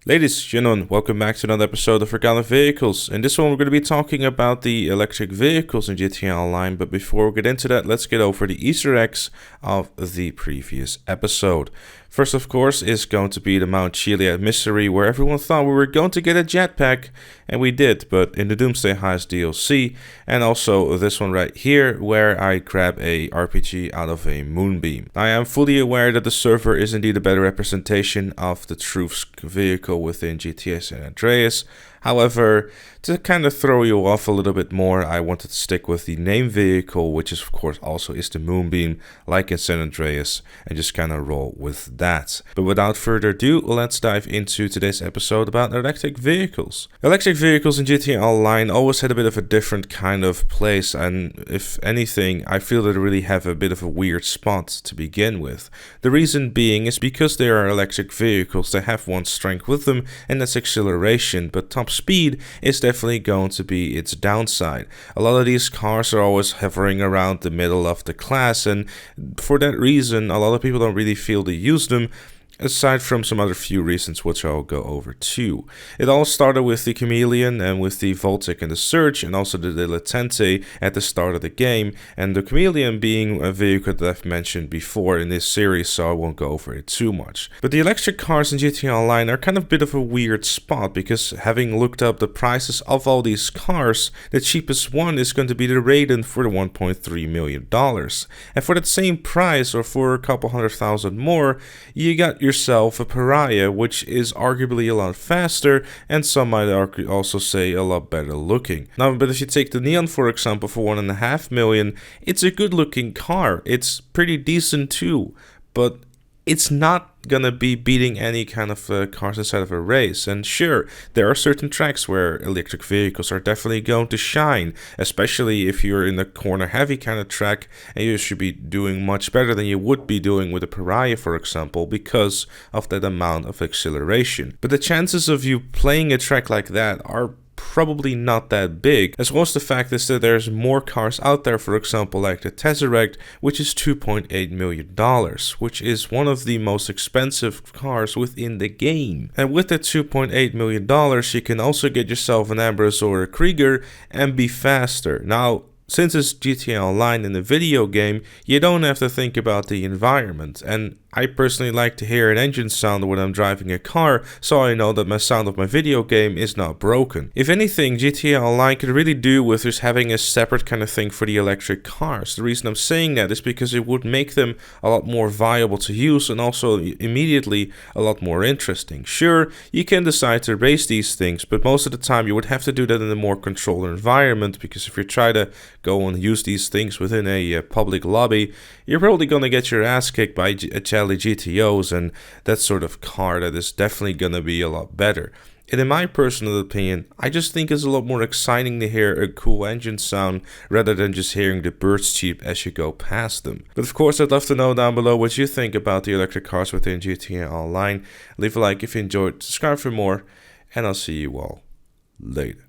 Ladies and gentlemen, welcome back to another episode of Gtamen Vehicles. In this one, we're going to be talking about the electric vehicles in GTA Online, but before we get into that, let's get over the Easter eggs of the previous episode. First, of course, is going to be the Mount Chiliad mystery, where everyone thought we were going to get a jetpack, and we did, but in the Doomsday Heist DLC, and also this one right here, where I grab a RPG out of a moonbeam. I am fully aware that the server is indeed a better representation of the Truth's vehicle within GTA San Andreas. However, to kind of throw you off a little bit more, I wanted to stick with the name vehicle, which is of course also is the Moonbeam, like in San Andreas, and just kind of roll with that. But without further ado, let's dive into today's episode about electric vehicles. Electric vehicles in GTA Online always had a bit of a different kind of place, and if anything, I feel that they really have a bit of a weird spot to begin with. The reason being is because they are electric vehicles, they have one strength with them, and that's acceleration, but top speed is definitely going to be its downside. A lot of these cars are always hovering around the middle of the class, and for that reason a lot of people don't really feel to use them, aside from some other few reasons which I'll go over too. It all started with the Chameleon and with the Voltic and the Surge, and also the Dilettante at the start of the game, and the Chameleon being a vehicle that I've mentioned before in this series, so I won't go over it too much. But the electric cars in GTA Online are kind of a bit of a weird spot, because having looked up the prices of all these cars, the cheapest one is going to be the Raiden for the $1.3 million. And for that same price, or for a couple $100,000 more, you got yourself a Pariah, which is arguably a lot faster, and some might also say a lot better looking. Now, but if you take the Neon, for example, for $1.5 million, it's a good looking car. It's pretty decent too, but it's not gonna be beating any kind of cars inside of a race. And sure, there are certain tracks where electric vehicles are definitely going to shine, especially if you're in the corner heavy kind of track, and you should be doing much better than you would be doing with a Pariah, for example, because of that amount of acceleration. But the chances of you playing a track like that are probably not that big, as well as the fact is that there's more cars out there, for example like the Tesseract, which is $2.8 million, which is one of the most expensive cars within the game. And with that $2.8 million, you can also get yourself an Ambrose or a Krieger and be faster. Now, since it's GTA Online in a video game, you don't have to think about the environment, and I personally like to hear an engine sound when I'm driving a car, so I know that my sound of my video game is not broken. If anything, GTA Online could really do with just having a separate kind of thing for the electric cars. The reason I'm saying that is because it would make them a lot more viable to use, and also immediately a lot more interesting. Sure, you can decide to race these things, but most of the time you would have to do that in a more controlled environment, because if you try to go and use these things within a public lobby, you're probably going to get your ass kicked by GTOs and that sort of car that is definitely going to be a lot better. And in my personal opinion, I just think it's a lot more exciting to hear a cool engine sound rather than just hearing the birds cheep as you go past them. But of course, I'd love to know down below what you think about the electric cars within GTA Online. Leave a like if you enjoyed, subscribe for more, and I'll see you all later.